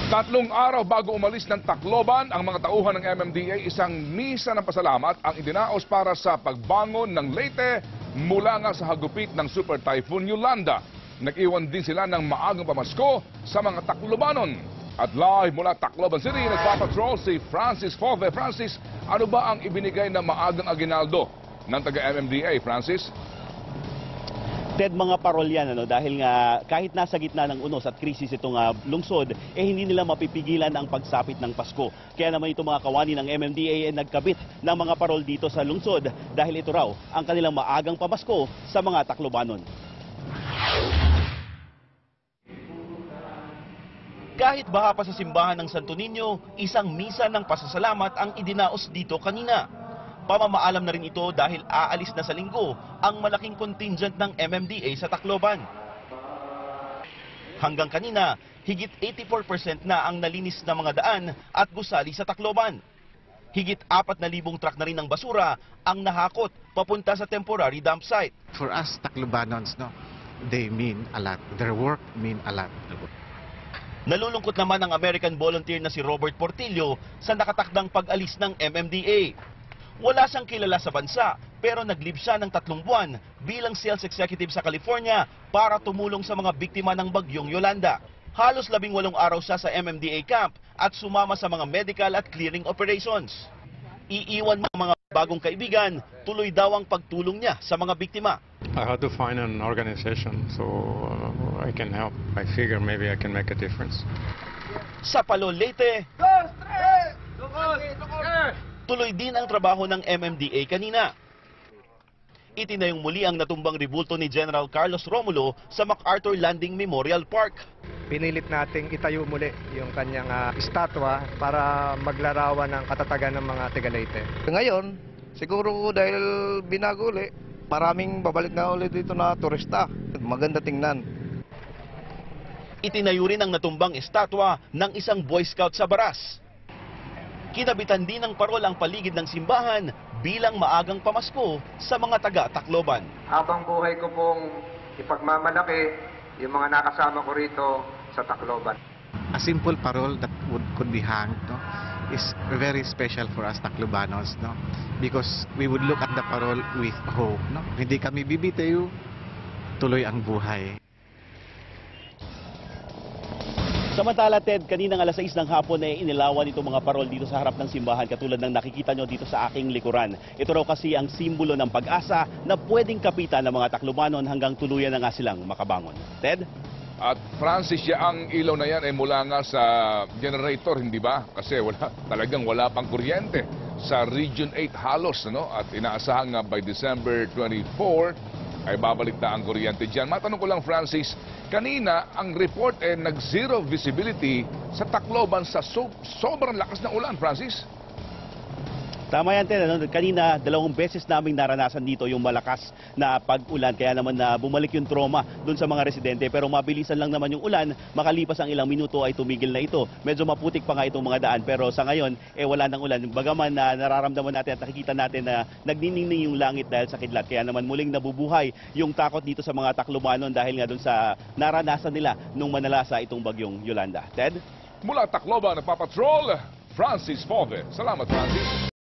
Tatlong araw bago umalis ng Tacloban, ang mga tauhan ng MMDA isang misa ng pasalamat ang idinaos para sa pagbangon ng Leyte mula nga sa hagupit ng Super Typhoon Yolanda. Nag-iwan din sila ng maagang pamasko sa mga Taclobanon. At live mula Tacloban City, nagpapatrol si Francis Fove. Francis, ano ba ang ibinigay na maagang aginaldo ng taga-MMDA, Francis? Ted, mga parol yan, dahil nga kahit nasa gitna ng unos at krisis itong lungsod, hindi nila mapipigilan ang pagsapit ng Pasko. Kaya naman itong mga kawani ng MMDA ay nagkabit ng mga parol dito sa lungsod dahil ito raw ang kanilang maagang pamasko sa mga Taclobanon. Kahit baha pa sa simbahan ng Santo Niño, isang misa ng pasasalamat ang idinaos dito kanina. Pamamaalam na rin ito dahil aalis na sa linggo ang malaking contingent ng MMDA sa Tacloban. Hanggang kanina, higit 84% na ang nalinis na mga daan at gusali sa Tacloban. Higit 4,000 truck na rin ng basura ang nahakot papunta sa temporary dump site. For us Taclobanons, they mean a lot. Their work mean a lot. Nalulungkot naman ang American volunteer na si Robert Portillo sa nakatakdang pag-alis ng MMDA. Wala siyang kilala sa bansa, pero nag-leave siya ng 3 buwan bilang sales executive sa California para tumulong sa mga biktima ng bagyong Yolanda. Halos 18 araw siya sa MMDA camp at sumama sa mga medical at clearing operations. Iiwan ng mga bagong kaibigan, tuloy daw ang pagtulong niya sa mga biktima. I had to find an organization so I can help. I figure maybe I can make a difference. Sa Palo, Leyte, tuloy din ang trabaho ng MMDA kanina. Itinayong muli ang natumbang rebulto ni General Carlos Romulo sa MacArthur Landing Memorial Park. Pinilit nating itayo muli yung kanyang estatwa para maglarawan ng katatagan ng mga taga-Leyte. Ngayon, siguro dahil binago ulit, maraming babalik na ulit dito na turista. Maganda tingnan. Itinayo rin ang natumbang estatwa ng isang Boy Scout sa Baras. Kinabitan din ng parol ang paligid ng simbahan bilang maagang pamasko sa mga taga-Tacloban. Habang buhay ko pong ipagmamalaki yung mga nakasama ko rito sa Tacloban. A simple parole that could be hanged, is very special for us Taclobanos, because we would look at the parole with hope. Hindi kami bibitaw, tuloy ang buhay. Samantala, Ted, kaninang alas 6 ng hapon ay inilawan itong mga parol dito sa harap ng simbahan katulad ng nakikita nyo dito sa aking likuran. Ito raw kasi ang simbolo ng pag-asa na pwedeng kapitan ng mga Taclobanon hanggang tuluyan na nga silang makabangon. Ted? At Francis, ang ilaw na yan ay mula nga sa generator, hindi ba? Kasi talagang wala pang kuryente sa Region 8 halos, At inaasahan nga by December 24, ay babalik na ang kuryente dyan. Matanong ko lang, Francis, kanina ang report ay nag-zero visibility sa Tacloban sa sobrang lakas ng ulan, Francis. Tama yan, Ted. Kanina, 2 beses naming naranasan dito yung malakas na pag-ulan. Kaya naman na bumalik yung trauma dun sa mga residente. Pero mabilisan lang naman yung ulan. Makalipas ang ilang minuto ay tumigil na ito. Medyo maputik pa nga itong mga daan. Pero sa ngayon, wala ng ulan. Bagaman na nararamdaman natin at nakikita natin na nagniningning yung langit dahil sa kidlat. Kaya naman muling nabubuhay yung takot dito sa mga Taclobanon dahil nga dun sa naranasan nila nung manalasa itong bagyong Yolanda. Ted? Mula Tacloban, nagpapatrol, Francis Fove. Salamat, Francis.